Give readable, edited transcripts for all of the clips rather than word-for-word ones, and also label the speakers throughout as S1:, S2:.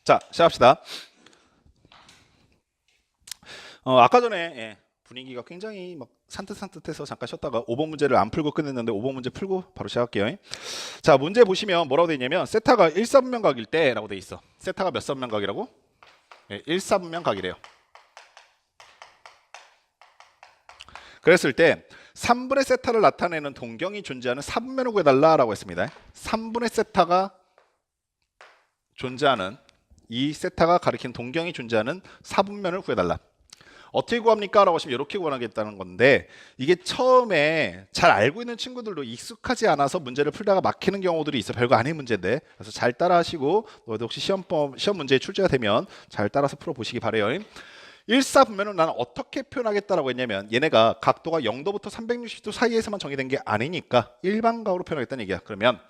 S1: 자, 시작합시다. 아까 전에 분위기가 굉장히 막 산뜻산뜻해서 잠깐 쉬었다가 5번 문제를 안 풀고 끝냈는데 5번 문제 풀고 바로 시작할게요. 자, 문제 보시면 뭐라고 되어 있냐면 세타가 1사분면각일 때라고 되어 있어. 세타가 몇 사분면각이라고? 1사분면각이래요. 그랬을 때 3분의 세타를 나타내는 동경이 존재하는 사분면을 구해달라라고 했습니다. 3분의 세타가 존재하는 이 세타가 가리키는 동경이 존재하는 사분면을 구해달라. 어떻게 구합니까? 라고 하시면 이렇게 구하겠다는 건데, 이게 처음에 잘 알고 있는 친구들도 익숙하지 않아서 문제를 풀다가 막히는 경우들이 있어. 별거 아닌 문제인데, 그래서 잘 따라 하시고 너희도 혹시 시험 문제에 출제가 되면 잘 따라서 풀어보시기 바래요. 1사분면은 나는 어떻게 표현하겠다라고 했냐면, 얘네가 각도가 0도부터 360도 사이에서만 정의된 게 아니니까 일반각으로 표현하겠다는 얘기야. 그러면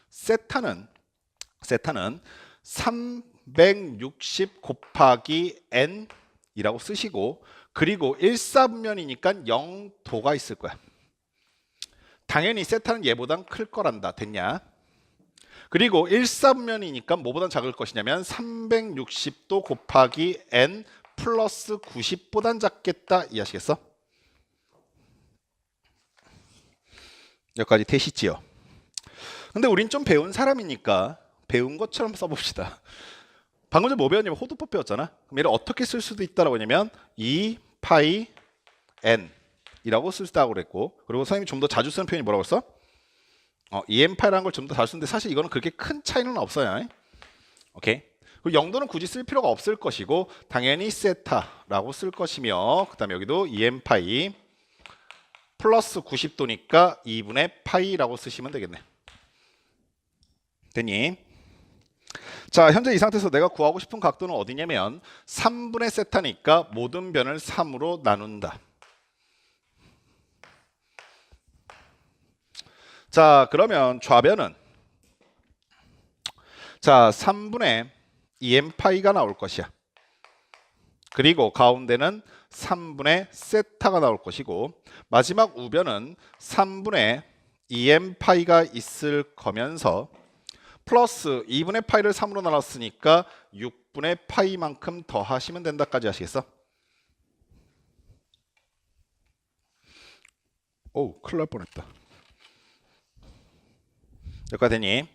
S1: 세타는 360 곱하기 n 이라고 쓰시고, 그리고 1사분면이니까 0도가 있을 거야. 당연히 세타는 얘보단 클 거란다. 됐냐? 그리고 1사분면이니까 뭐보단 작을 것이냐면 360도 곱하기 n 플러스 90보단 작겠다. 이해하시겠어? 여기까지 되시지요? 근데 우린 좀 배운 사람이니까 배운 것처럼 써봅시다. 방금 전에 뭐 배웠냐면 호두법 배웠잖아. 그럼 얘를 어떻게 쓸 수도 있다라고 하냐면 2파이 n 이라고 쓸 수 있다고 그랬고, 그리고 선생님이 좀 더 자주 쓰는 표현이 뭐라고 했어? 2n파이라는 걸 좀 더 자주 쓰는데 사실 이거는 그렇게 큰 차이는 없어요. 오케이. 그리고 0도는 굳이 쓸 필요가 없을 것이고, 당연히 세타라고 쓸 것이며, 그 다음에 여기도 2n파이 플러스 90도니까 2분의 파이라고 쓰시면 되겠네. 됐니? 자, 현재 이 상태에서 내가 구하고 싶은 각도는 어디냐면 3분의 세타니까 모든 변을 3으로 나눈다. 자, 그러면 좌변은 3분의 2n파이가 나올 것이야. 그리고 가운데는 3분의 세타가 나올 것이고, 마지막 우변은 3분의 2n파이가 있을 거면서 플러스 2분의 파이를 3으로 나눴으니까 6분의 파이만큼 더하시면 된다까지 하시겠어? 오, 큰일 날 뻔했다. 여기까지 되니?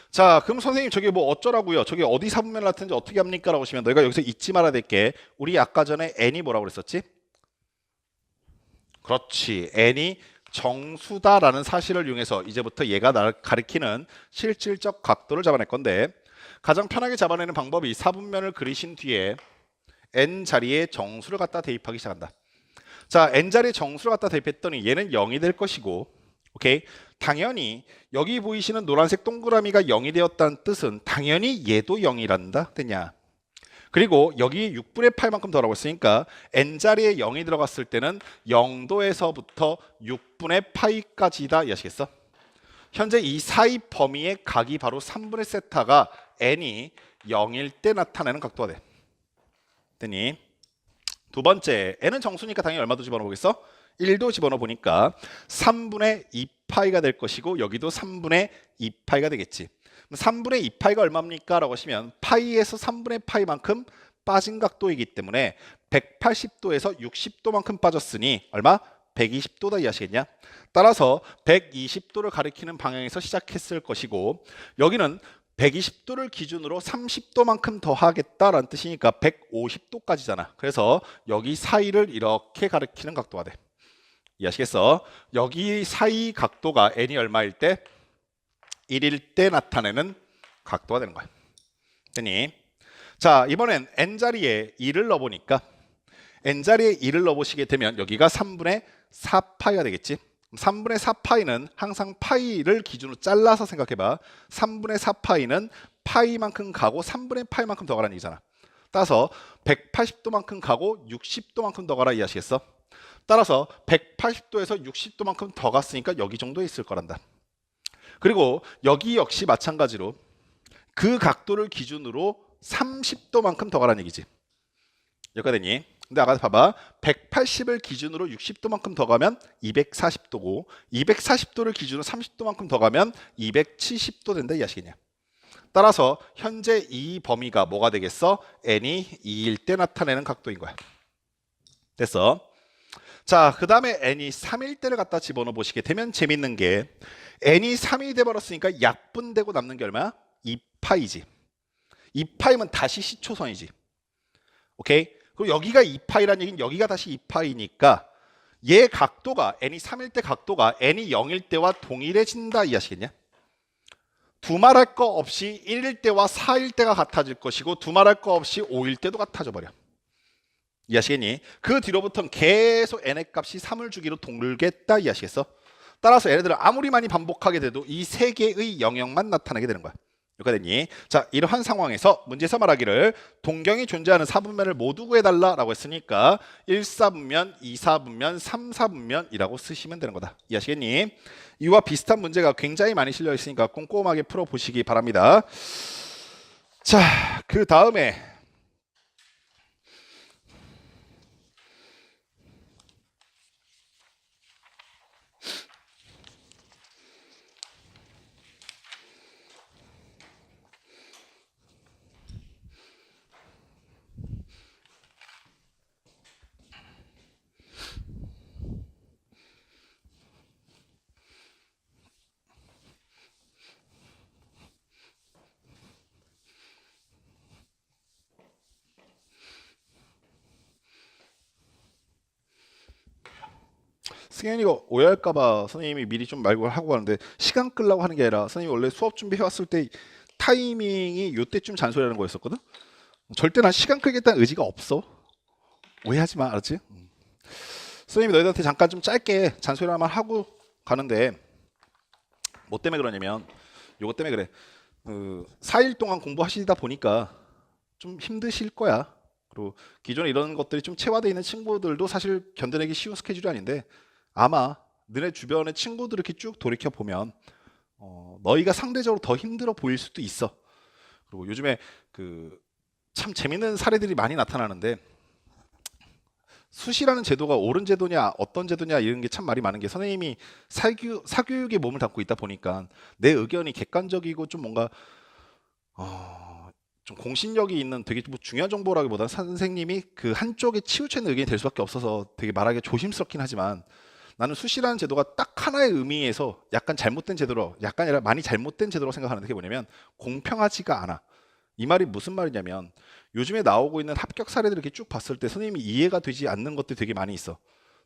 S1: 자, 그럼 선생님 저게 뭐 어쩌라고요? 저게 어디 사분면 같은지 어떻게 합니까? 라고 하시면 너희가 여기서 잊지 말아야 될 게, 우리 아까 전에 n이 뭐라고 그랬었지? 그렇지, n이 정수다라는 사실을 이용해서 이제부터 얘가 나를 가리키는 실질적 각도를 잡아낼 건데, 가장 편하게 잡아내는 방법이 사분면을 그리신 뒤에 n 자리에 정수를 갖다 대입하기 시작한다. 자, n 자리에 정수를 갖다 대입했더니 얘는 0이 될 것이고, 오케이? 당연히 여기 보이시는 노란색 동그라미가 0이 되었다는 뜻은 당연히 얘도 0이란다. 됐냐? 그리고 여기 6분의 8만큼 더라고 했으니까 n자리에 0이 들어갔을 때는 0도에서부터 6분의 파이까지다. 이해하시겠어? 현재 이 사이 범위의 각이 바로 3분의 세타가 n이 0일 때 나타내는 각도가 돼. 됐니? 두 번째, n은 정수니까 당연히 얼마도 집어넣어 보겠어? 1도 집어넣어 보니까 3분의 2파이가 될 것이고, 여기도 3분의 2파이가 되겠지. 3분의 2파이가 얼마입니까? 라고 하시면 파이에서 3분의 파이만큼 빠진 각도이기 때문에 180도에서 60도만큼 빠졌으니 얼마? 120도다. 이해하시겠냐? 따라서 120도를 가리키는 방향에서 시작했을 것이고, 여기는 120도를 기준으로 30도만큼 더 하겠다라는 뜻이니까 150도까지잖아. 그래서 여기 사이를 이렇게 가리키는 각도가 돼. 이해하시겠어? 여기 사이 각도가 n이 얼마일 때? 1일 때 나타내는 각도가 되는 거야. 됐니? 자, 이번엔 n자리에 2를 넣어보니까 n자리에 2를 넣어보시게 되면 여기가 3분의 4파이가 되겠지. 3분의 4파이는 항상 파이를 기준으로 잘라서 생각해봐. 3분의 4파이는 파이만큼 가고 3분의 파이만큼 더 가라는 얘기잖아. 따라서 180도만큼 가고 60도만큼 더 가라. 이해하시겠어? 따라서 180도에서 60도만큼 더 갔으니까 여기 정도에 있을 거란다. 그리고 여기 역시 마찬가지로 그 각도를 기준으로 30도만큼 더 가라는 얘기지. 여기까지 됐니? 근데 아까 봐봐, 180을 기준으로 60도만큼 더 가면 240도고 240도를 기준으로 30도만큼 더 가면 270도 된다. 이해하시겠냐? 따라서 현재 이 범위가 뭐가 되겠어? n이 2일 때 나타내는 각도인 거야. 됐어? 자, 그 다음에 n이 3일 때를 갖다 집어넣어 보시게 되면 재밌는 게 n이 3이 돼버렸으니까 약분되고 남는 게 얼마야? 2파이지. 2파이면 다시 시초선이지. 오케이? 그리고 여기가 2파이라는 얘기는 여기가 다시 2파이니까 얘 각도가 n이 3일 때 각도가 n이 0일 때와 동일해진다 이해하시겠냐? 두말할 거 없이 1일 때와 4일 때가 같아질 것이고 두말할 거 없이 5일 때도 같아져 버려. 이해하시겠니? 그 뒤로부터는 계속 n의 값이 3을 주기로 동일겠다 이해하시겠어? 따라서 얘네들은 아무리 많이 반복하게 돼도 이 세 개의 영역만 나타나게 되는 거야. 이렇게 됐니? 자, 이러한 상황에서 문제에서 말하기를 동경이 존재하는 사분면을 모두 구해달라라고 했으니까 1사분면, 2사분면, 3사분면이라고 쓰시면 되는 거다. 이해하시겠니? 이와 비슷한 문제가 굉장히 많이 실려 있으니까 꼼꼼하게 풀어보시기 바랍니다. 자, 그 다음에 승현이 이거 오해할까봐 선생님이 미리 좀 말고 하고 가는데 시간 끌려고 하는 게 아니라 선생님이 원래 수업 준비해왔을 때 타이밍이 요때쯤 잔소리하는 거였었거든? 절대 난 시간 끌겠다는 의지가 없어. 오해하지 마, 알았지? 선생님이 너희들한테 잠깐 좀 짧게 잔소리만 하고 가는데 뭐 때문에 그러냐면 요거 때문에 그래. 4일 동안 공부하시다 보니까 좀 힘드실 거야. 그리고 기존에 이런 것들이 좀 체화되어 있는 친구들도 사실 견뎌내기 쉬운 스케줄이 아닌데 아마 너네 주변의 친구들 이렇게 쭉 돌이켜 보면 너희가 상대적으로 더 힘들어 보일 수도 있어. 그리고 요즘에 참 재밌는 사례들이 많이 나타나는데 수시라는 제도가 옳은 제도냐 어떤 제도냐 이런 게 참 말이 많은 게 선생님이 사교육에 몸을 담고 있다 보니까 내 의견이 객관적이고 좀 뭔가 좀 공신력이 있는 되게 뭐 중요한 정보라기보다는 선생님이 그 한쪽에 치우쳐 있는 의견이 될 수밖에 없어서 되게 말하기 조심스럽긴 하지만 나는 수시라는 제도가 딱 하나의 의미에서 약간 잘못된 제도로 약간 아니라 많이 잘못된 제도로 생각하는 게 뭐냐면 공평하지가 않아. 이 말이 무슨 말이냐면 요즘에 나오고 있는 합격 사례들을 이렇게 쭉 봤을 때 선생님이 이해가 되지 않는 것들이 되게 많이 있어.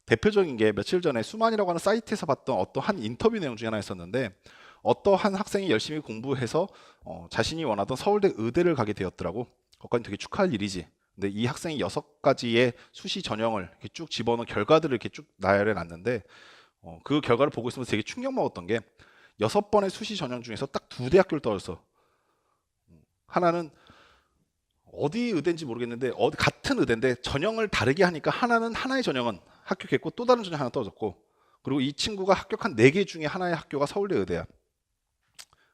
S1: 대표적인 게 며칠 전에 수만이라고 하는 사이트에서 봤던 어떠한 인터뷰 내용 중에 하나 있었는데 어떠한 학생이 열심히 공부해서 자신이 원하던 서울대 의대를 가게 되었더라고. 그것까지 되게 축하할 일이지. 근데 이 학생이 6가지의 수시 전형을 이렇게 쭉 집어넣은 결과들을 이렇게 쭉 나열해 놨는데 그 결과를 보고 있으면서 되게 충격 먹었던 게 6번의 수시 전형 중에서 딱 2대학교를 떨어졌어. 하나는 어디 의대인지 모르겠는데 같은 의대인데 전형을 다르게 하니까 하나의 전형은 합격했고 또 다른 전형 하나 떨어졌고 그리고 이 친구가 합격한 4개 중에 하나의 학교가 서울대 의대야.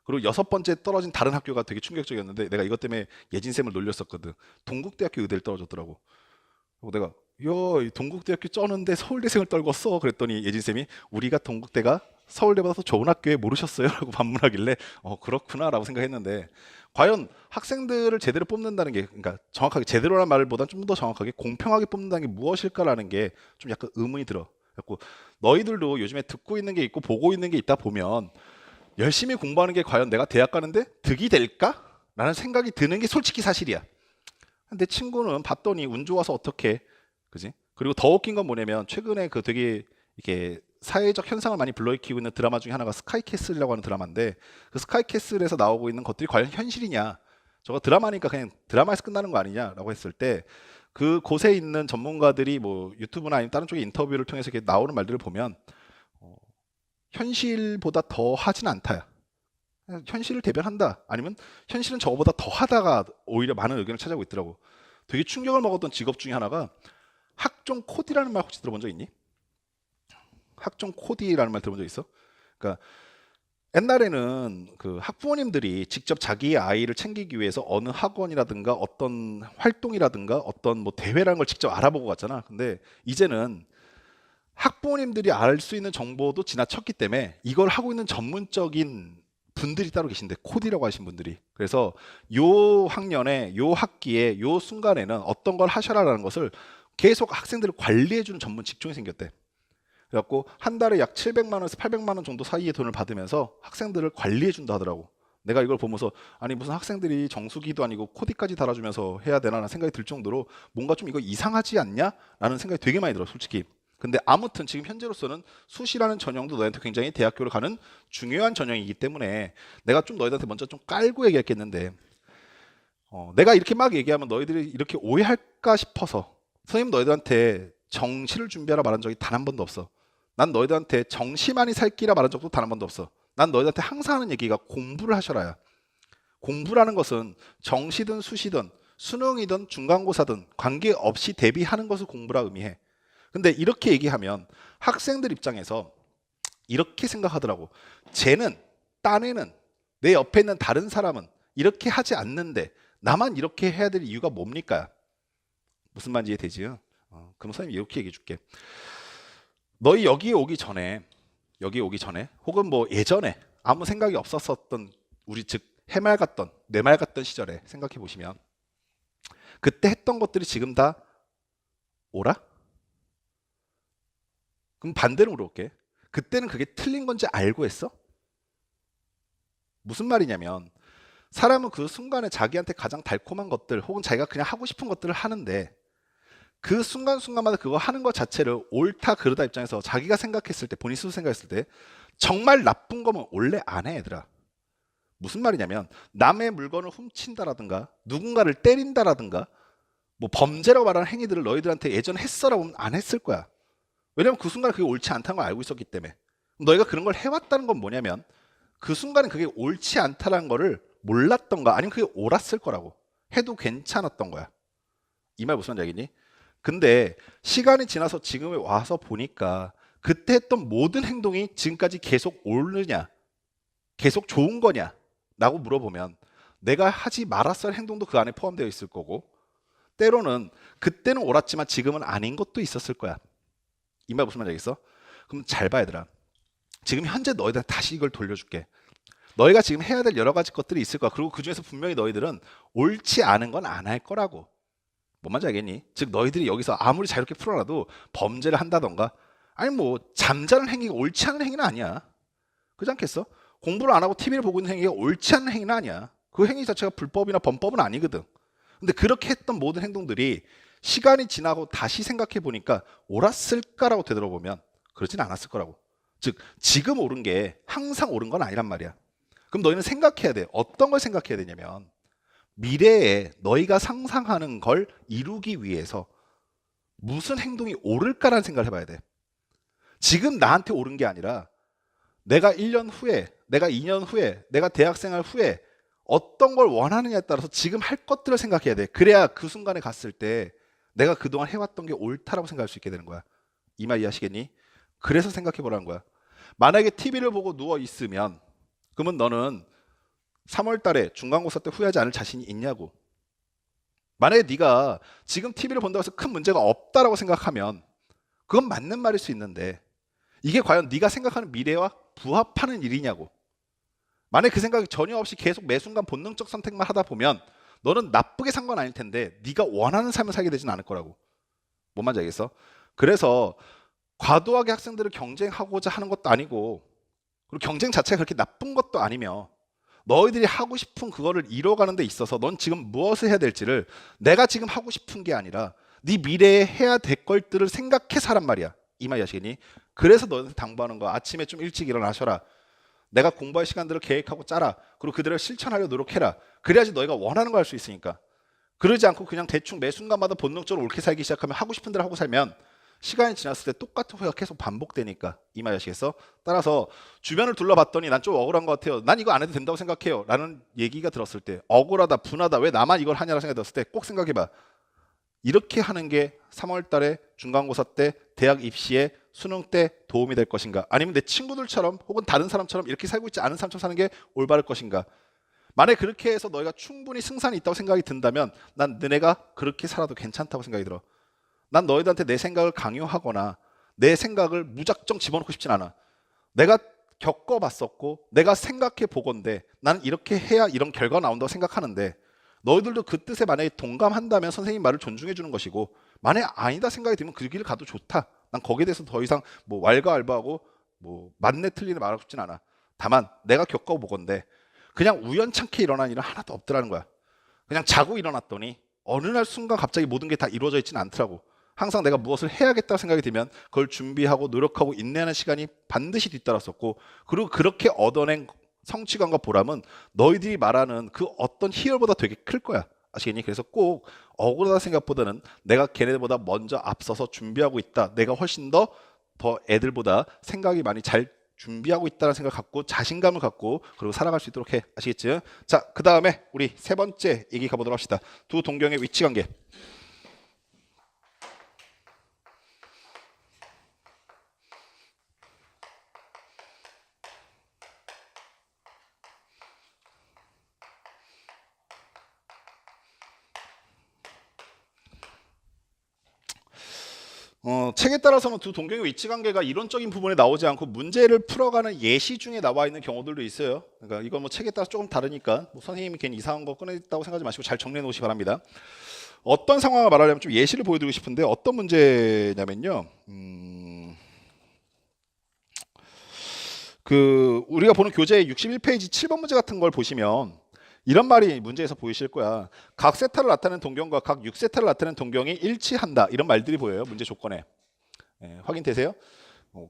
S1: 그리고 6번째 떨어진 다른 학교가 되게 충격적이었는데 내가 이것 때문에 예진쌤을 놀렸었거든. 동국대학교 의대를 떨어졌더라고. 그리고 내가 야, 동국대학교 쩌는데 서울대생을 떨궜어. 그랬더니 예진쌤이 우리가 동국대가 서울대보다 더 좋은 학교에 모르셨어요? 라고 반문하길래 그렇구나 라고 생각했는데 과연 학생들을 제대로 뽑는다는 게 그러니까 정확하게 제대로라는 말보다 좀 더 정확하게 공평하게 뽑는다는 게 무엇일까라는 게 좀 약간 의문이 들어. 그래서 너희들도 요즘에 듣고 있는 게 있고 보고 있는 게 있다 보면 열심히 공부하는 게 과연 내가 대학 가는데 득이 될까? 라는 생각이 드는 게 솔직히 사실이야. 내 친구는 봤더니 운 좋아서 어떻게, 그지? 그리고 더 웃긴 건 뭐냐면 최근에 그 되게 이렇게 사회적 현상을 많이 불러일으키고 있는 드라마 중에 하나가 스카이캐슬이라고 하는 드라마인데 그 스카이캐슬에서 나오고 있는 것들이 과연 현실이냐? 저거 드라마니까 그냥 드라마에서 끝나는 거 아니냐라고 했을 때 그 곳에 있는 전문가들이 뭐 유튜브나 아니면 다른 쪽의 인터뷰를 통해서 이렇게 나오는 말들을 보면 현실보다 더 하진 않다야. 현실을 대변한다. 아니면 현실은 저거보다 더 하다가 오히려 많은 의견을 찾아오고 있더라고. 되게 충격을 먹었던 직업 중에 하나가 학종 코디라는 말 혹시 들어본 적 있니? 학종 코디라는 말 들어본 적 있어? 그러니까 옛날에는 그 학부모님들이 직접 자기의 아이를 챙기기 위해서 어느 학원이라든가 어떤 활동이라든가 어떤 뭐 대회라는 걸 직접 알아보고 갔잖아. 근데 이제는 학부모님들이 알 수 있는 정보도 지나쳤기 때문에 이걸 하고 있는 전문적인 분들이 따로 계신데, 코디라고 하신 분들이. 그래서 요 학년에, 요 학기에, 요 순간에는 어떤 걸 하셔라라는 것을 계속 학생들을 관리해주는 전문 직종이 생겼대. 그래갖고 한 달에 약 700만 원에서 800만 원 정도 사이의 돈을 받으면서 학생들을 관리해준다 하더라고. 내가 이걸 보면서 아니 무슨 학생들이 정수기도 아니고 코디까지 달아주면서 해야 되나라는 생각이 들 정도로 뭔가 좀 이거 이상하지 않냐? 라는 생각이 되게 많이 들어, 솔직히. 근데 아무튼 지금 현재로서는 수시라는 전형도 너희한테 굉장히 대학교를 가는 중요한 전형이기 때문에 내가 좀 너희한테 먼저 좀 깔고 얘기했겠는데, 내가 이렇게 막 얘기하면 너희들이 이렇게 오해할까 싶어서 선생님 너희들한테 정시를 준비하라 말한 적이 단 한 번도 없어. 난 너희들한테 정시만이 살 끼라 말한 적도 단 한 번도 없어. 난 너희들한테 항상 하는 얘기가 공부를 하셔라야. 공부라는 것은 정시든 수시든 수능이든 중간고사든 관계없이 대비하는 것을 공부라 의미해. 근데 이렇게 얘기하면 학생들 입장에서 이렇게 생각하더라고. 쟤는, 딴애는, 내 옆에 있는 다른 사람은 이렇게 하지 않는데 나만 이렇게 해야 될 이유가 뭡니까? 무슨 말인지 이해되지? 그럼 선생님이 이렇게 얘기해 줄게. 너희 여기에 오기 전에 혹은 뭐 예전에 아무 생각이 없었었던, 우리 즉 해맑았던, 뇌맑았던 시절에 생각해 보시면 그때 했던 것들이 지금 다 오라? 그럼 반대로 물어볼게. 그때는 그게 틀린 건지 알고 했어? 무슨 말이냐면 사람은 그 순간에 자기한테 가장 달콤한 것들 혹은 자기가 그냥 하고 싶은 것들을 하는데 그 순간순간마다 그거 하는 것 자체를 옳다 그르다 입장에서 자기가 생각했을 때, 본인 스스로 생각했을 때 정말 나쁜 거면 원래 안 해, 얘들아. 무슨 말이냐면 남의 물건을 훔친다라든가 누군가를 때린다라든가 뭐 범죄라고 말하는 행위들을 너희들한테 예전에 했어라고 하면 안 했을 거야. 왜냐면 그 순간에 그게 옳지 않다는 걸 알고 있었기 때문에. 너희가 그런 걸 해왔다는 건 뭐냐면 그 순간에 그게 옳지 않다는 거를 몰랐던가 아니면 그게 옳았을 거라고. 해도 괜찮았던 거야. 이 말 무슨 얘기니? 근데 시간이 지나서 지금에 와서 보니까 그때 했던 모든 행동이 지금까지 계속 옳느냐, 계속 좋은 거냐 라고 물어보면 내가 하지 말았을 행동도 그 안에 포함되어 있을 거고, 때로는 그때는 옳았지만 지금은 아닌 것도 있었을 거야. 이 말 무슨 말인지 알겠어? 그럼 잘 봐, 얘들아. 지금 현재 너희들 다시 이걸 돌려줄게. 너희가 지금 해야 될 여러 가지 것들이 있을 거야. 그리고 그 중에서 분명히 너희들은 옳지 않은 건 안 할 거라고. 뭔 말인지 알겠니? 즉 너희들이 여기서 아무리 자유롭게 풀어놔도 범죄를 한다던가 아니 뭐 잠자는 행위가 옳지 않은 행위는 아니야. 그렇지 않겠어? 공부를 안 하고 TV를 보고 있는 행위가 옳지 않은 행위는 아니야. 그 행위 자체가 불법이나 범법은 아니거든. 근데 그렇게 했던 모든 행동들이 시간이 지나고 다시 생각해 보니까 옳았을까라고 되돌아보면 그러진 않았을 거라고. 즉 지금 옳은 게 항상 옳은 건 아니란 말이야. 그럼 너희는 생각해야 돼. 어떤 걸 생각해야 되냐면 미래에 너희가 상상하는 걸 이루기 위해서 무슨 행동이 옳을까라는 생각을 해봐야 돼. 지금 나한테 옳은 게 아니라 내가 1년 후에, 내가 2년 후에, 내가 대학생활 후에 어떤 걸 원하느냐에 따라서 지금 할 것들을 생각해야 돼. 그래야 그 순간에 갔을 때 내가 그동안 해왔던 게 옳다라고 생각할 수 있게 되는 거야. 이 말 이해하시겠니? 그래서 생각해보라는 거야. 만약에 TV를 보고 누워있으면 그러면 너는 3월 달에 중간고사 때 후회하지 않을 자신이 있냐고. 만약에 네가 지금 TV를 본다고 해서 큰 문제가 없다라고 생각하면 그건 맞는 말일 수 있는데 이게 과연 네가 생각하는 미래와 부합하는 일이냐고. 만약에 그 생각이 전혀 없이 계속 매 순간 본능적 선택만 하다 보면 너는 나쁘게 산 건 아닐 텐데 네가 원하는 삶을 살게 되진 않을 거라고. 뭔 말인지 알겠어? 그래서 과도하게 학생들을 경쟁하고자 하는 것도 아니고 그리고 경쟁 자체가 그렇게 나쁜 것도 아니며 너희들이 하고 싶은 그거를 이뤄가는 데 있어서 넌 지금 무엇을 해야 될지를 내가 지금 하고 싶은 게 아니라 네 미래에 해야 될 것들을 생각해서 하란 말이야. 이 말이 아시겠니? 그래서 너희한테 당부하는 거야. 아침에 좀 일찍 일어나셔라. 내가 공부할 시간들을 계획하고 짜라. 그리고 그들을 실천하려 노력해라. 그래야지 너희가 원하는 걸 할 수 있으니까. 그러지 않고 그냥 대충 매 순간마다 본능적으로 옳게 살기 시작하면 하고 싶은 대로 하고 살면 시간이 지났을 때 똑같은 후회가 계속 반복되니까. 이 말 아시겠어? 따라서 주변을 둘러봤더니 난 좀 억울한 것 같아요. 난 이거 안 해도 된다고 생각해요. 라는 얘기가 들었을 때 억울하다, 분하다, 왜 나만 이걸 하냐라는 생각이 들었을 때 꼭 생각해봐. 이렇게 하는 게 3월 달에 중간고사 때 대학 입시에 수능 때 도움이 될 것인가? 아니면 내 친구들처럼 혹은 다른 사람처럼 이렇게 살고 있지 않은 사람처럼 사는 게 올바를 것인가? 만약에 그렇게 해서 너희가 충분히 승산이 있다고 생각이 든다면 난 너네가 그렇게 살아도 괜찮다고 생각이 들어. 난 너희들한테 내 생각을 강요하거나 내 생각을 무작정 집어넣고 싶진 않아. 내가 겪어봤었고 내가 생각해 보건데 나는 이렇게 해야 이런 결과가 나온다고 생각하는데 너희들도 그 뜻에 만약에 동감한다면 선생님 말을 존중해 주는 것이고 만약에 아니다 생각이 들면 그 길을 가도 좋다. 난 거기에 대해서 더 이상 뭐 왈가왈부하고 뭐 맞네 틀리네 말하고 싶진 않아. 다만 내가 겪어보건데 그냥 우연찮게 일어난 일은 하나도 없더라는 거야. 그냥 자고 일어났더니 어느 날 순간 갑자기 모든 게 다 이루어져 있지는 않더라고. 항상 내가 무엇을 해야겠다 생각이 들면 그걸 준비하고 노력하고 인내하는 시간이 반드시 뒤따랐었고 그리고 그렇게 얻어낸 성취감과 보람은 너희들이 말하는 그 어떤 희열보다 되게 클 거야. 아시겠니? 그래서 꼭 억울하다 생각보다는 내가 걔네들보다 먼저 앞서서 준비하고 있다. 내가 훨씬 더 애들보다 생각이 많이 잘 준비하고 있다는 생각을 갖고 자신감을 갖고 그리고 살아갈 수 있도록 해. 아시겠죠? 자, 그 다음에 우리 세 번째 얘기 가보도록 합시다. 두 동경의 위치관계. 책에 따라서는 두 동경의 위치관계가 이론적인 부분에 나오지 않고 문제를 풀어가는 예시 중에 나와 있는 경우들도 있어요. 그러니까 이건 뭐 책에 따라 조금 다르니까 뭐 선생님이 괜히 이상한 거 꺼냈다고 생각하지 마시고 잘 정리해 놓으시기 바랍니다. 어떤 상황을 말하려면 좀 예시를 보여드리고 싶은데 어떤 문제냐면요. 우리가 보는 교재 61페이지 7번 문제 같은 걸 보시면 이런 말이 문제에서 보이실 거야. 각 세타를 나타내는 동경과 각 6세타를 나타내는 동경이 일치한다. 이런 말들이 보여요. 문제 조건에. 확인되세요?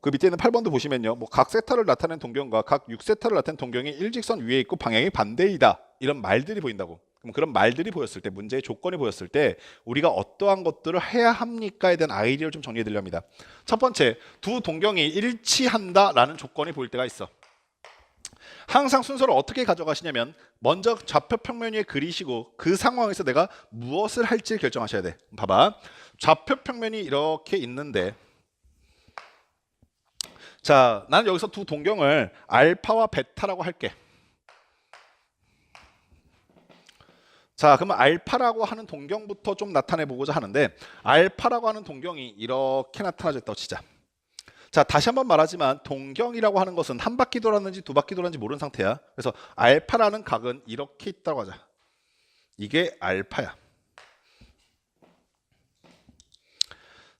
S1: 그 밑에 있는 8번도 보시면요. 뭐 각 세타를 나타내는 동경과 각 6세타를 나타내는 동경이 일직선 위에 있고 방향이 반대이다. 이런 말들이 보인다고. 그럼 그런 말들이 보였을 때, 문제의 조건이 보였을 때 우리가 어떠한 것들을 해야 합니까에 대한 아이디어를 좀 정리해 드리려 합니다. 첫 번째, 두 동경이 일치한다라는 조건이 보일 때가 있어. 항상 순서를 어떻게 가져가시냐면 먼저 좌표 평면 위에 그리시고 그 상황에서 내가 무엇을 할지 결정하셔야 돼. 봐봐. 좌표 평면이 이렇게 있는데 자, 나는 여기서 두 동경을 알파와 베타라고 할게. 자, 그러면 알파라고 하는 동경부터 좀 나타내 보고자 하는데 알파라고 하는 동경이 이렇게 나타나졌다고 치자. 자, 다시 한번 말하지만 동경이라고 하는 것은 한 바퀴 돌았는지 두 바퀴 돌았는지 모르는 상태야. 그래서 알파라는 각은 이렇게 있다고 하자. 이게 알파야.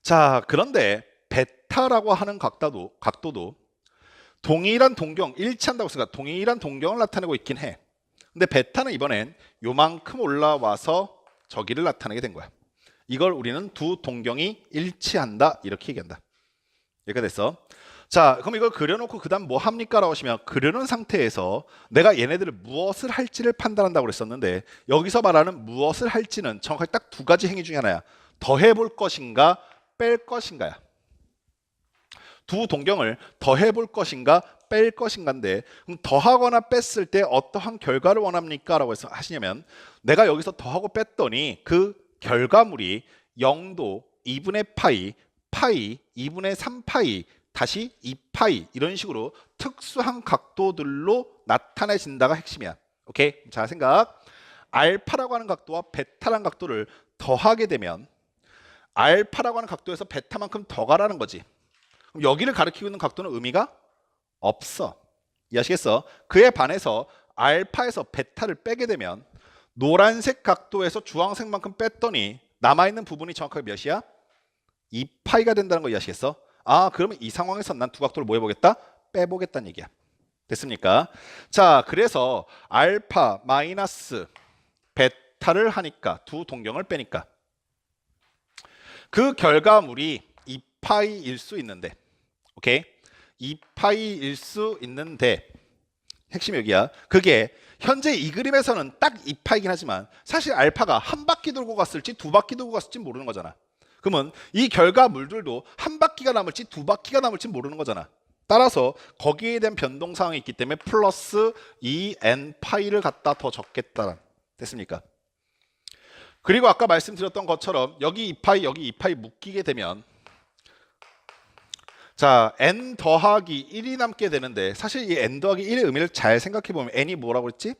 S1: 자, 그런데 베타라고 하는 각도도 동일한 동경, 일치한다고 했으니까 동일한 동경을 나타내고 있긴 해. 근데 베타는 이번엔 요만큼 올라와서 저기를 나타내게 된 거야. 이걸 우리는 두 동경이 일치한다 이렇게 얘기한다. 여기가 됐어. 자, 그럼 이걸 그려놓고 그 다음 뭐 합니까? 라고 하시면 그려놓은 상태에서 내가 얘네들을 무엇을 할지를 판단한다고 그랬었는데 여기서 말하는 무엇을 할지는 정확하게 딱 두 가지 행위 중에 하나야. 더해볼 것인가 뺄 것인가야. 두 동경을 더해볼 것인가 뺄 것인가인데 그럼 더하거나 뺐을 때 어떠한 결과를 원합니까? 라고 해서 하시냐면 내가 여기서 더하고 뺐더니 그 결과물이 0도 2분의 파이 2분의 3파이 다시 2파이 이런 식으로 특수한 각도들로 나타내진다가 핵심이야. 오케이? 자, 생각. 알파라고 하는 각도와 베타라는 각도를 더하게 되면 알파라고 하는 각도에서 베타만큼 더 가라는 거지. 그럼 여기를 가리키고 있는 각도는 의미가 없어. 이해하시겠어? 그에 반해서 알파에서 베타를 빼게 되면 노란색 각도에서 주황색만큼 뺐더니 남아있는 부분이 정확하게 몇이야? 2파이가 된다는 거 이해하시겠어? 아, 그러면 이 상황에서 난 두 각도를 뭐 해보겠다? 빼보겠다는 얘기야. 됐습니까? 자, 그래서 알파 마이너스 베타를 하니까 두 동경을 빼니까 그 결과물이 2파이일 수 있는데 오케이? 2파이일 수 있는데 핵심이 여기야. 그게 현재 이 그림에서는 딱 2파이긴 하지만 사실 알파가 한 바퀴 돌고 갔을지 두 바퀴 돌고 갔을지 모르는 거잖아. 그러면 이 결과물들도 한 바퀴가 남을지 두 바퀴가 남을지 모르는 거잖아. 따라서 거기에 대한 변동 사항이 있기 때문에 플러스 2n 파이를 갖다 더 적겠다. 됐습니까? 그리고 아까 말씀드렸던 것처럼 여기 2파이 여기 2파이 묶이게 되면 자, n 더하기 1이 남게 되는데 사실 이 n 더하기 1의 의미를 잘 생각해보면 n이 뭐라고 했지?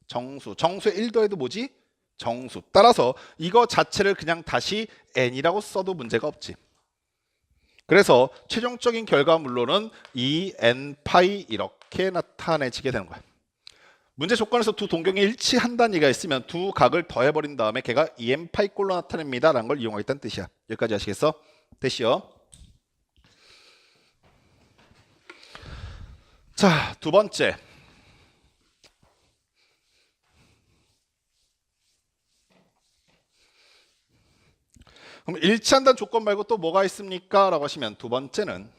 S1: 정수. 정수의 1 더해도 뭐지? 정수. 따라서 이거 자체를 그냥 다시 n이라고 써도 문제가 없지. 그래서 최종적인 결과물로는 2n 파이 이렇게 이렇게 나타내지게 되는 거야. 문제 조건에서 두 동경이 일치한다는 얘기가 있으면 두 각을 더해버린 다음에 걔가 EM파이꼴로 나타냅니다 라는 걸 이용하겠다는 뜻이야. 여기까지 아시겠어? 됐시요? 자, 두 번째. 그럼 일치한다는 조건 말고 또 뭐가 있습니까? 라고 하시면 두 번째는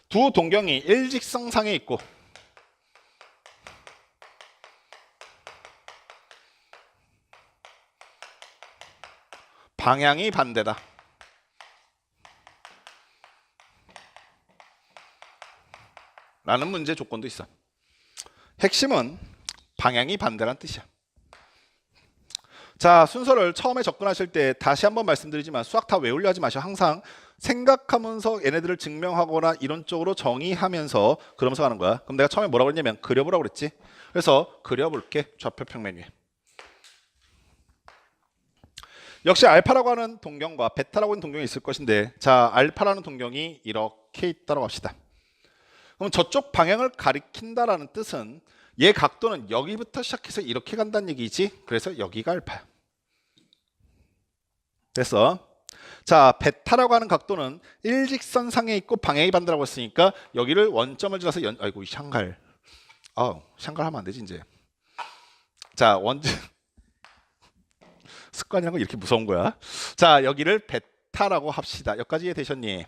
S1: 두 동경이 일직선상에 있고 방향이 반대다. 라는 문제 조건도 있어. 핵심은 방향이 반대란 뜻이야. 자, 순서를 처음에 접근하실 때 다시 한번 말씀드리지만 수학 다 외우려 하지 마시고 항상 생각하면서 얘네들을 증명하거나 이론적으로 정의하면서 그러면서 가는 거야. 그럼 내가 처음에 뭐라고 했냐면 그려보라고 그랬지. 그래서 그려볼게. 좌표 평면 위에. 역시 알파라고 하는 동경과 베타라고 하는 동경이 있을 것인데, 자, 알파라는 동경이 이렇게 있다고 합시다. 그럼 저쪽 방향을 가리킨다라는 뜻은 얘 각도는 여기부터 시작해서 이렇게 간다는 얘기지. 그래서 여기가 알파야. 됐어. 자, 베타라고 하는 각도는 일직선상에 있고 방향이 반대라고 했으니까 여기를 원점을 지나서 아이고 샹갈. 샹갈 하면 안 되지 이제. 자, 습관이란 건 이렇게 무서운 거야. 자, 여기를 베타라고 합시다. 여기까지 이해되셨니?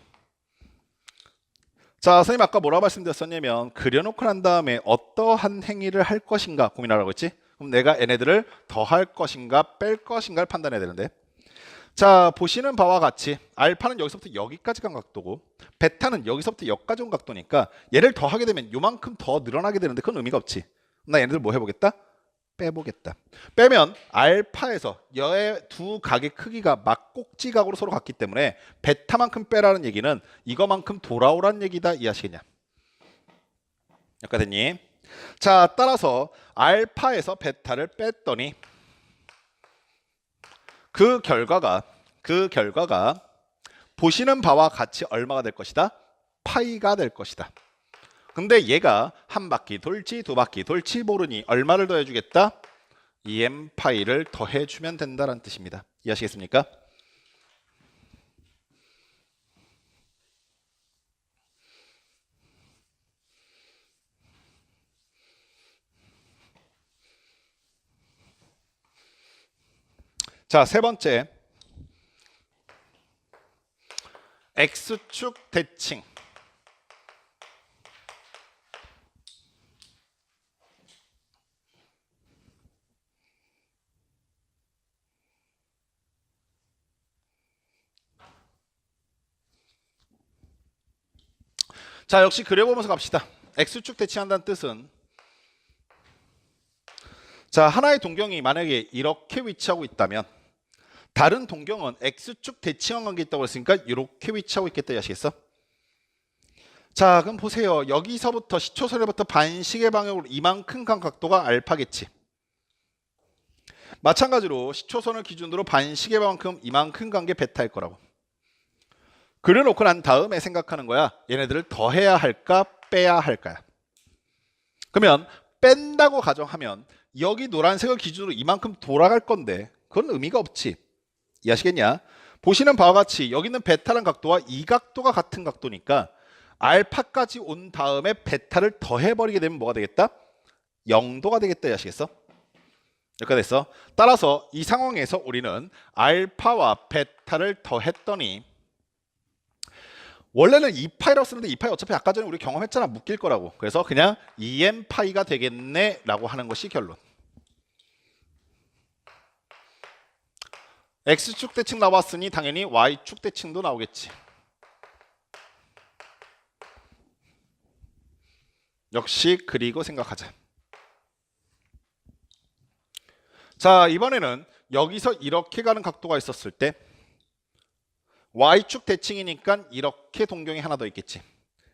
S1: 자, 선생님 아까 뭐라고 말씀드렸었냐면 그려놓고 난 다음에 어떠한 행위를 할 것인가 고민하라고 했지? 그럼 내가 얘네들을 더할 것인가 뺄 것인가를 판단해야 되는데, 자, 보시는 바와 같이 알파는 여기서부터 여기까지 간 각도고 베타는 여기서부터 여기까지 온 각도니까 얘를 더하게 되면 요만큼 더 늘어나게 되는데 그건 의미가 없지. 나 얘네들 뭐 해보겠다? 빼보겠다. 빼면 알파에서 여의 두 각의 크기가 막꼭지각으로 서로 같기 때문에 베타만큼 빼라는 얘기는 이거만큼 돌아오라는 얘기다. 이해하시겠냐? 여기까지 됐니? 자, 따라서 알파에서 베타를 뺐더니 그 결과가 보시는 바와 같이 얼마가 될 것이다? 파이가 될 것이다. 근데 얘가 한 바퀴 돌지 두 바퀴 돌지 모르니 얼마를 더해주겠다? EM파이를 더해주면 된다는 뜻입니다. 이해하시겠습니까? 자, 세 번째. X축 대칭. 자, 역시 그려보면서 갑시다. X축 대칭한다는 뜻은, 자, 하나의 동경이 만약에 이렇게 위치하고 있다면 다른 동경은 X축 대칭한 관계에 있다고 했으니까 이렇게 위치하고 있겠다. 아시겠어? 자, 그럼 보세요. 여기서부터 시초선에부터 반시계 방향으로 이만큼 간 각도가 알파겠지. 마찬가지로 시초선을 기준으로 반시계만큼 이만큼 간 게 베타일 거라고. 그려놓고 난 다음에 생각하는 거야. 얘네들을 더해야 할까 빼야 할까야. 그러면 뺀다고 가정하면 여기 노란색을 기준으로 이만큼 돌아갈 건데 그건 의미가 없지. 이해하시겠냐? 보시는 바와 같이 여기 있는 베타란 각도와 이 각도가 같은 각도니까 알파까지 온 다음에 베타를 더해버리게 되면 뭐가 되겠다? 0도가 되겠다. 이해하시겠어? 여기까지 됐어. 따라서 이 상황에서 우리는 알파와 베타를 더했더니, 원래는 2파이라고 쓰는데 2파이 어차피 아까 전에 우리 경험했잖아. 묶일 거라고. 그래서 그냥 EM파이가 되겠네 라고 하는 것이 결론. X축 대칭 나왔으니 당연히 Y축 대칭도 나오겠지. 역시 그리고 생각하자. 자, 이번에는 여기서 이렇게 가는 각도가 있었을 때 Y축 대칭이니까 이렇게 동경이 하나 더 있겠지.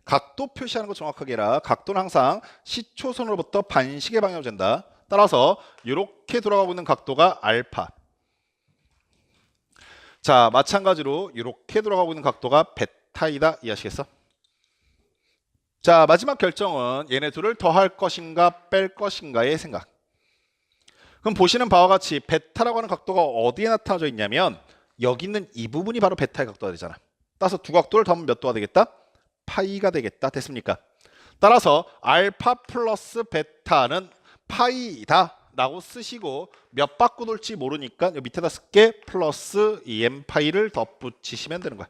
S1: 각도 표시하는 거 정확하게 해라. 각도는 항상 시초선으로부터 반시계 방향으로 된다. 따라서 이렇게 돌아가고 있는 각도가 알파. 자, 마찬가지로 이렇게 돌아가고 있는 각도가 베타이다. 이해하시겠어? 자, 마지막 결정은 얘네 둘을 더할 것인가 뺄 것인가의 생각. 그럼 보시는 바와 같이 베타라고 하는 각도가 어디에 나타나져 있냐면 여기 있는 이 부분이 바로 베타의 각도가 되잖아. 따라서 두 각도를 더하면 몇 도가 되겠다? 파이가 되겠다. 됐습니까? 따라서 알파 플러스 베타는 파이다 라고 쓰시고 몇 바꿔 돌지 모르니까 여기 밑에다 쓸게 플러스 2m 파이를 덧붙이시면 되는 거야.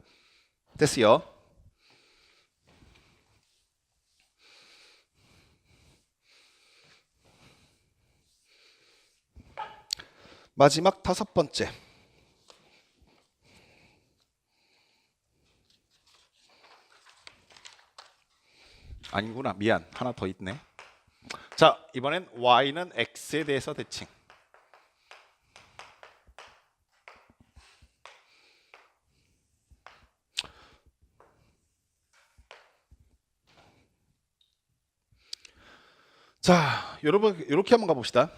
S1: 됐어요? 마지막 5번째. 아니구나. 미안. 하나 더 있네. 자, 이번엔 y는 x에 대해서 대칭. 자, 여러분 이렇게 한번 가봅시다.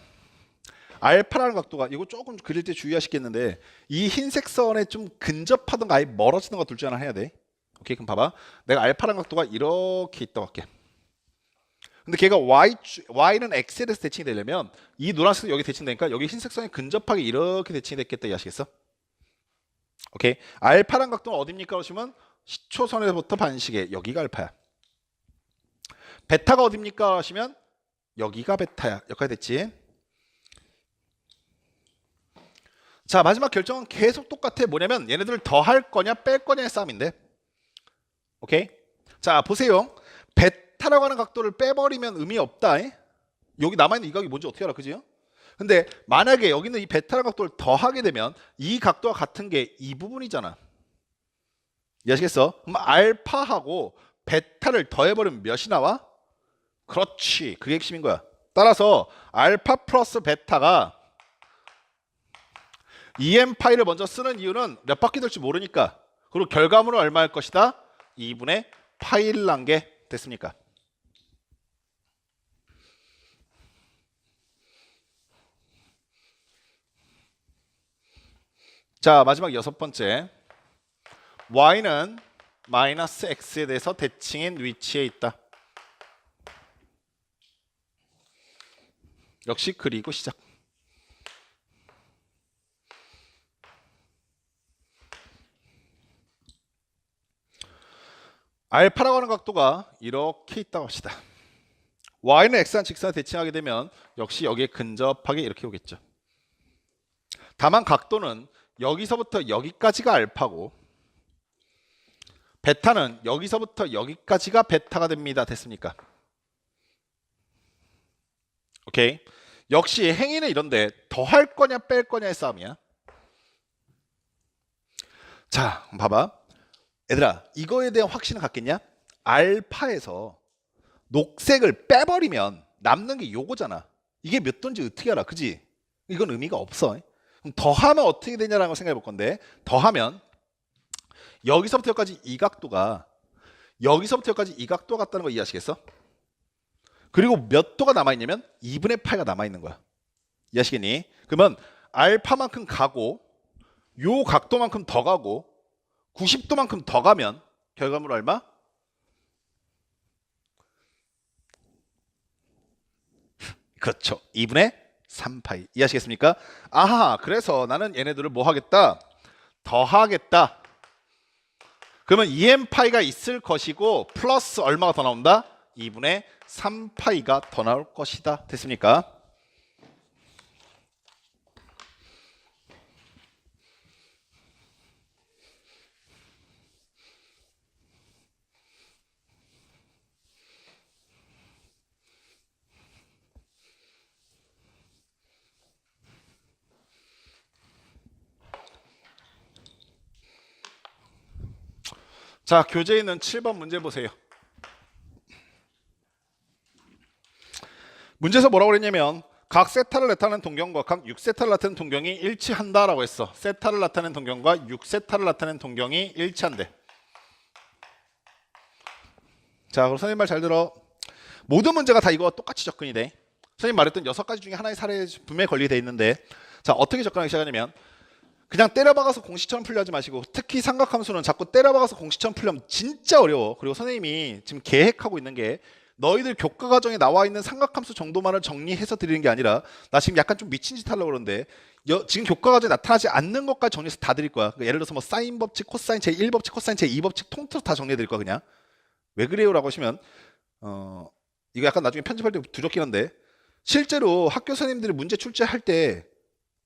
S1: 알파라는 각도가 이거 조금 그릴 때 주의하시겠는데 이 흰색 선에 좀 근접하던가 아예 멀어지는 거 둘 중 하나 해야 돼. 오케이, 그럼 봐봐. 내가 알파라는 각도가 이렇게 있다고 할게. 근데 걔가 y는 x에 대해서 대칭이 되려면 이 노란색이 여기 대칭되니까 여기 흰색 선이 근접하게 이렇게 대칭이 됐겠다 이해하시겠어? 오케이. 알파란 각도는 어딥니까? 그러시면 시초선에서부터 반시계 여기가 알파야. 베타가 어딥니까? 하시면 여기가 베타야. 여기까지 됐지? 자, 마지막 결정은 계속 똑같아. 뭐냐면 얘네들을 더할 거냐 뺄 거냐의 싸움인데. 오케이? 자, 보세요. 베타라고 하는 각도를 빼버리면 의미 없다. 여기 남아있는 이 각이 뭔지 어떻게 알아? 그지요? 근데 만약에 여기 있는 이 베타라는 각도를 더하게 되면 이 각도와 같은 게 이 부분이잖아. 이해하시겠어? 그럼 알파하고 베타를 더해버리면 몇이 나와? 그렇지. 그게 핵심인 거야. 따라서 알파 플러스 베타가 2m 파이를 먼저 쓰는 이유는 몇 바퀴 돌지 모르니까. 그리고 결과물은 얼마일 것이다? 2분의 파이를 난 게 됐습니까? 자, 마지막 6번째. y는 마이너스 x에 대해서 대칭인 위치에 있다. 역시 그리고 시작. 알파라고 하는 각도가 이렇게 있다고 합시다. y는 x한 직선에 대칭하게 되면 역시 여기에 근접하게 이렇게 오겠죠. 다만 각도는 여기서부터 여기까지가 알파고 베타는 여기서부터 여기까지가 베타가 됩니다. 됐습니까? 오케이. 역시 행위는 이런데 더할 거냐 뺄 거냐의 싸움이야. 자, 봐봐. 얘들아, 이거에 대한 확신을 갖겠냐? 알파에서 녹색을 빼버리면 남는 게 요거잖아. 이게 몇 도인지 어떻게 알아? 그지? 이건 의미가 없어. 그럼 더하면 어떻게 되냐라는 걸 생각해 볼 건데, 더하면 여기서부터 여기까지 이 각도가 여기서부터 여기까지 이 각도가 같다는 거 이해하시겠어? 그리고 몇 도가 남아있냐면 2분의 파이가 남아있는 거야. 이해하시겠니? 그러면 알파만큼 가고 요 각도만큼 더 가고 90도만큼 더 가면 결과물 얼마? 그렇죠. 2분의 3파이. 이해하시겠습니까? 아하, 그래서 나는 얘네들을 뭐 하겠다? 더하겠다. 그러면 2n파이가 있을 것이고 플러스 얼마가 더 나온다? 2분의 3파이가 더 나올 것이다. 됐습니까? 자, 교재에 있는 7번 문제 보세요. 문제에서 뭐라고 그랬냐면 각 세타를 나타내는 동경과 각 6세타를 나타내는 동경이 일치한다라고 했어. 세타를 나타내는 동경과 6세타를 나타내는 동경이 일치한대. 자, 그럼 선생님 말 잘 들어. 모든 문제가 다 이거 똑같이 접근이 돼. 선생님 말했던 6가지 중에 하나의 사례에 분명히 걸리게 돼 있는데, 자, 어떻게 접근하기 시작하냐면 그냥 때려박아서 공식처럼 풀려하지 마시고, 특히 삼각함수는 자꾸 때려박아서 공식처럼 풀려면 진짜 어려워. 그리고 선생님이 지금 계획하고 있는 게 너희들 교과 과정에 나와 있는 삼각함수 정도만을 정리해서 드리는 게 아니라, 나 지금 약간 좀 미친 짓 하려고 그러는데 지금 교과 과정에 나타나지 않는 것까지 정리해서 다 드릴 거야. 예를 들어서 뭐 사인 법칙, 코사인 제1법칙, 코사인 제2법칙 통틀어서 다 정리해 드릴 거야. 그냥 왜 그래요? 라고 하시면 이거 약간 나중에 편집할 때 두렵긴 한데, 실제로 학교 선생님들이 문제 출제할 때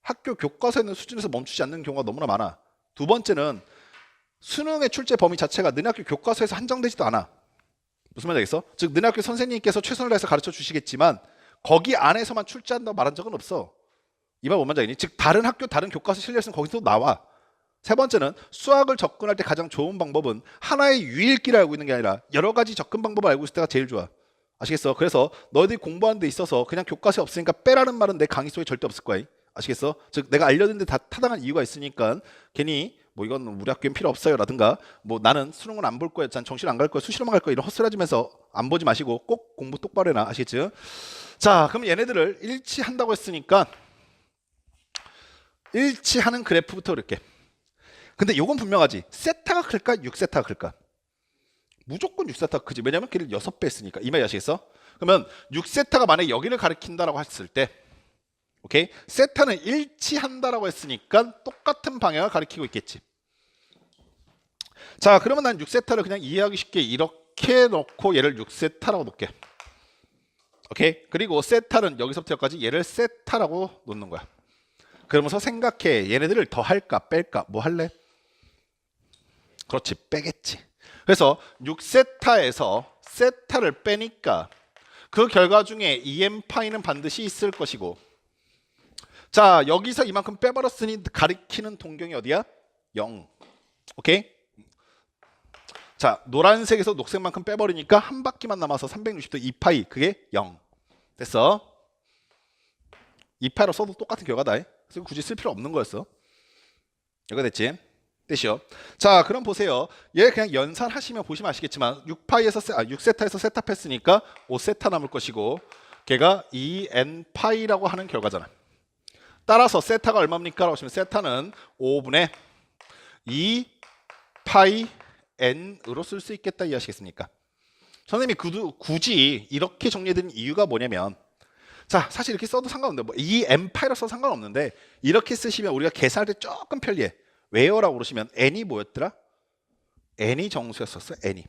S1: 학교 교과서에 있는 수준에서 멈추지 않는 경우가 너무나 많아. 두 번째는 수능의 출제 범위 자체가 너네 학교 교과서에서 한정되지도 않아. 무슨 말인지 알겠어? 즉 너네 학교 선생님께서 최선을 다해서 가르쳐 주시겠지만 거기 안에서만 출제한다고 말한 적은 없어. 이 말 뭔 말인지 알니? 즉 다른 학교 다른 교과서 실력은 거기서 나와. 세 번째는 수학을 접근할 때 가장 좋은 방법은 하나의 유일기를 알고 있는 게 아니라 여러 가지 접근 방법을 알고 있을 때가 제일 좋아. 아시겠어? 그래서 너희들이 공부하는 데 있어서 그냥 교과서에 없으니까 빼라는 말은 내 강의 속에 절대 없을 거야. 아시겠어? 즉 내가 알려드는데 다 타당한 이유가 있으니까 괜히 뭐 이건 우리 학교엔 필요 없어요 라든가 뭐 나는 수능은 안 볼 거야, 난 정신 안 갈 거야, 수시로만 갈 거야 이런 헛소리하면서 안 보지 마시고 꼭 공부 똑바로 해놔. 아시겠죠? 자, 그럼 얘네들을 일치한다고 했으니까 일치하는 그래프부터 그릴게. 근데 요건 분명하지. 세타가 클까 6세타가 클까? 무조건 6세타가 크지. 왜냐면 걔를 6배 했으니까. 이 말이 아시겠어? 그러면 6세타가 만약에 여기를 가리킨다라고 했을 때, 오케이? 세타는 일치한다라고 했으니까 똑같은 방향을 가리키고 있겠지. 자, 그러면 난 6세타를 그냥 이해하기 쉽게 이렇게 넣고 얘를 6세타라고 놓을게. 오케이? 그리고 세타는 여기서부터 여기까지 얘를 세타라고 놓는 거야. 그러면서 생각해. 얘네들을 더 할까 뺄까? 뭐 할래? 그렇지, 빼겠지. 그래서 6세타에서 세타를 빼니까 그 결과 중에 EM파이는 반드시 있을 것이고, 자, 여기서 이만큼 빼버렸으니 가리키는 동경이 어디야? 0. 오케이? 자, 노란색에서 녹색만큼 빼버리니까 한 바퀴만 남아서 360도 2파이, 그게 0. 됐어? 2파이로 써도 똑같은 결과다. 그래서 굳이 쓸 필요 없는 거였어. 이거 됐지? 됐죠? 자, 그럼 보세요. 얘 그냥 연산하시면 보시면 아시겠지만 6세타에서 세타 뺐으니까 5세타 남을 것이고, 걔가 2n파이라고 하는 결과잖아. 따라서 세타가 얼마입니까? 라고 하시면 세타는 5분의 2파이 n으로 쓸 수 있겠다 이해하시겠습니까? 선생님이 굳이 이렇게 정리해드린 이유가 뭐냐면, 자, 사실 이렇게 써도 상관없는데 뭐 2n파이로 써도 상관없는데 이렇게 쓰시면 우리가 계산할 때 조금 편리해. 왜요? 라고 그러시면 n이 뭐였더라? n이 정수였었어. n이.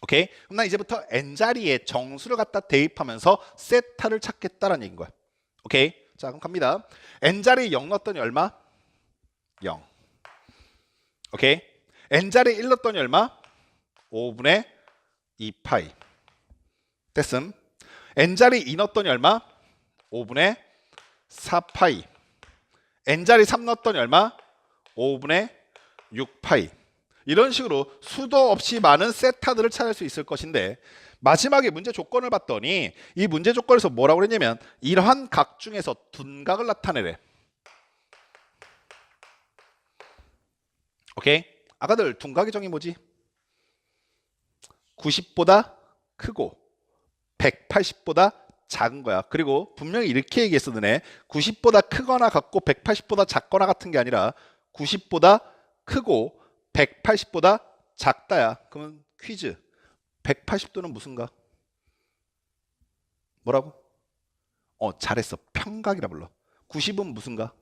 S1: 오케이? 그럼 난 이제부터 n자리에 정수를 갖다 대입하면서 세타를 찾겠다라는 얘기인 거야. 오케이? 자, 그럼 갑니다. n자리에 0 넣었더니 얼마? 0. 오케이? n자리에 1 넣었더니 얼마? 5분의 2파이. 됐음. n자리에 2 넣었더니 얼마? 5분의 4파이. n자리에 3 넣었더니 얼마? 5분의 6파이. 이런 식으로 수도 없이 많은 세타들을 찾을 수 있을 것인데, 마지막에 문제 조건을 봤더니 이 문제 조건에서 뭐라고 그랬냐면 이러한 각 중에서 둔각을 나타내래. 오케이? 아까들 둔각의 정의 뭐지? 90보다 크고 180보다 작은 거야. 그리고 분명히 이렇게 얘기했어. 너네 90보다 크거나 같고 180보다 작거나 같은 게 아니라 90보다 크고 180보다 작다야. 그러면 퀴즈. 180도는 무슨가? 뭐라고? 잘했어. 평각이라 불러. 90은 무슨가?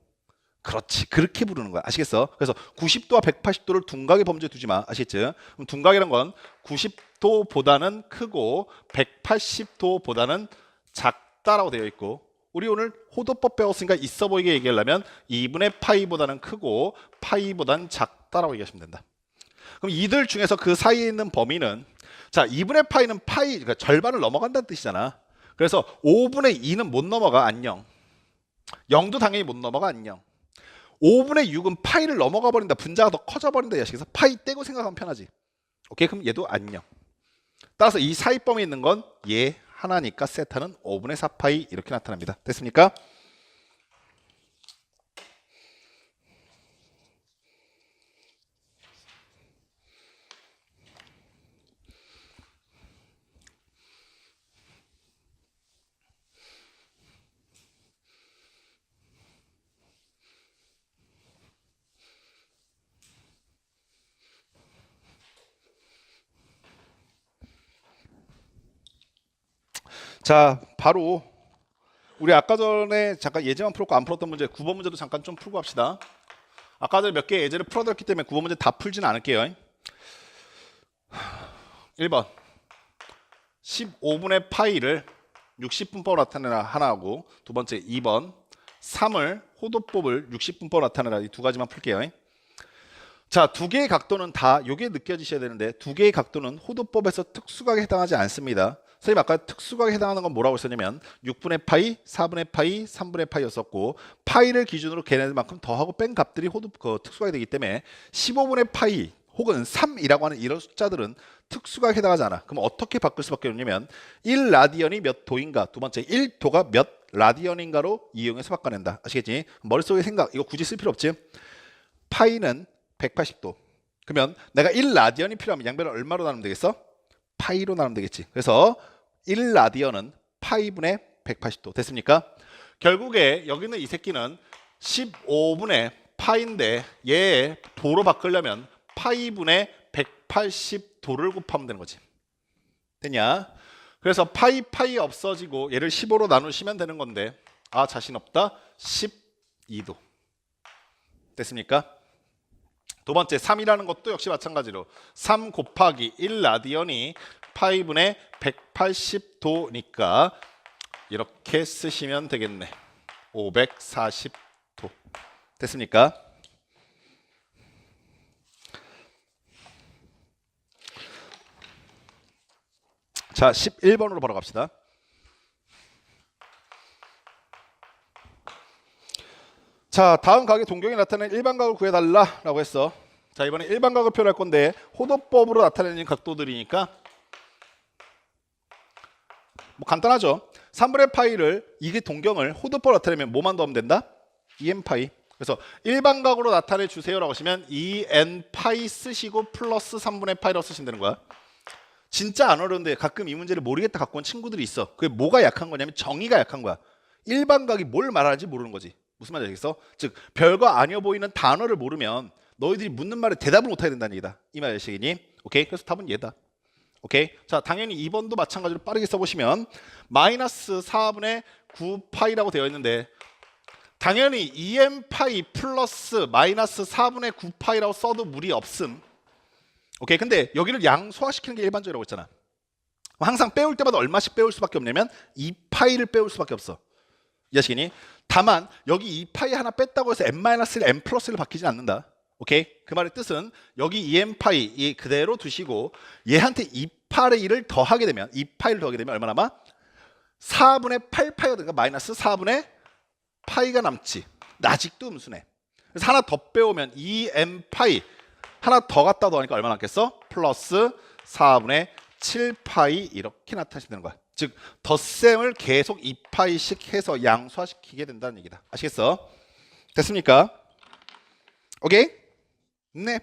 S1: 그렇지. 그렇게 부르는 거야. 아시겠어? 그래서 90도와 180도를 둔각의 범주에 두지 마. 아시겠죠? 그럼 둔각이란 건 90도보다는 크고 180도보다는 작다라고 되어 있고, 우리 오늘 호도법 배웠으니까 있어 보이게 얘기하려면 2분의 파이보다는 크고 파이보다는 작다라고 얘기하시면 된다. 그럼 이들 중에서 그 사이에 있는 범위는, 자, 2분의 파이는 파이, 그러니까 절반을 넘어간다는 뜻이잖아. 그래서 5분의 2는 못 넘어가. 안녕. 0도 당연히 못 넘어가. 안녕. 5분의 6은 파이를 넘어가 버린다. 분자가 더 커져 버린다. 그래서 파이 떼고 생각하면 편하지. 오케이? 그럼 얘도 안녕. 따라서 이 사이 범위에 있는 건 얘 하나니까 세타는 5분의 4파이 이렇게 나타납니다. 됐습니까? 자, 바로 우리 아까 전에 잠깐 예제만 풀었고 안 풀었던 문제 9번 문제도 잠깐 좀 풀고 합시다. 아까 전에 몇 개 예제를 풀어드렸기 때문에 9번 문제 다 풀지는 않을게요. 1번 15분의 파이를 60분법으로 나타내라 하나하고 두 번째 2번 3을 호도법을 60분법으로 나타내라 이 두 가지만 풀게요. 자, 두 개의 각도는 다 요게 느껴지셔야 되는데 두 개의 각도는 호도법에서 특수각에 해당하지 않습니다. 선생님 아까 특수각에 해당하는 건 뭐라고 했었냐면 6분의 파이, 4분의 파이, 3분의 파이였었고 파이를 기준으로 걔네들만큼 더하고 뺀 값들이 특수각이 되기 때문에 15분의 파이 혹은 3이라고 하는 이런 숫자들은 특수각에 해당하지 않아. 그럼 어떻게 바꿀 수밖에 없냐면 1라디언이 몇 도인가 두 번째 1도가 몇 라디언인가로 이용해서 바꿔낸다. 아시겠지? 머릿속에 생각 이거 굳이 쓸 필요 없지? 파이는 180도. 그러면 내가 1라디언이 필요하면 양변을 얼마로 나누면 되겠어? 파이로 나누면 되겠지. 그래서 1라디언은 파이분의 180도. 됐습니까? 결국에 여기 있는 이 새끼는 15분의 파인데 얘 도로 바꾸려면 파이분의 180도를 곱하면 되는 거지. 됐냐? 그래서 파이 없어지고 얘를 15로 나누시면 되는 건데 아 자신 없다. 12도. 됐습니까? 두 번째 3이라는 것도 역시 마찬가지로 3 곱하기 1라디언이 파이분의 180도니까 이렇게 쓰시면 되겠네. 540도. 됐습니까? 자, 11번으로 바로 갑시다. 자, 다음 각의 동경이 나타내는 일반각을 구해달라라고 했어. 자, 이번에 일반각을 표현할 건데 호도법으로 나타내는 각도들이니까 뭐 간단하죠. 3분의 파이를 이게 동경을 호도법으로 나타내면 뭐만 더하면 된다? 2n 파이. 그래서 일반각으로 나타내 주세요라고 하시면 2n 파이 쓰시고 플러스 3분의 파이라고 쓰시면 되는 거야. 진짜 안 어려운데 가끔 이 문제를 모르겠다 갖고 온 친구들이 있어. 그게 뭐가 약한 거냐면 정의가 약한 거야. 일반각이 뭘 말하는지 모르는 거지. 무슨 말인지 알겠어? 즉 별거 아니어 보이는 단어를 모르면 너희들이 묻는 말에 대답을 못하게 된다는 얘기다. 이 말 아시겠니? 오케이? 그래서 답은 얘다. 오케이? 자, 당연히 2번도 마찬가지로 빠르게 써보시면 마이너스 4분의 9파이라고 되어 있는데 당연히 2n파이 플러스 마이너스 4분의 9파이라고 써도 무리 없음. 오케이? 근데 여기를 양소화시키는 게 일반적이라고 했잖아. 항상 빼올 때마다 얼마씩 빼올 수밖에 없냐면 2파이를 빼올 수밖에 없어. 이해하시겠니? 다만 여기 2파이 하나 뺐다고 해서 n-1, n+1을 바뀌진 않는다. 오케이? 그 말의 뜻은 여기 2n파이 이 그대로 두시고 얘한테 2파의 1을 더하게 되면 2파이를 더하게 되면 얼마 남아? 4분의 8파이가 되니까 마이너스 4분의 파이가 남지. 아직도 음수네. 그래서 하나 더 빼오면 2n파이 하나 더 갖다 더하니까 얼마 남겠어? 플러스 4분의 7파이 이렇게 나타내시는 거야. 즉 덧셈을 계속 2파이씩 해서 양수화시키게 된다는 얘기다. 아시겠어? 됐습니까? 오케이? 네.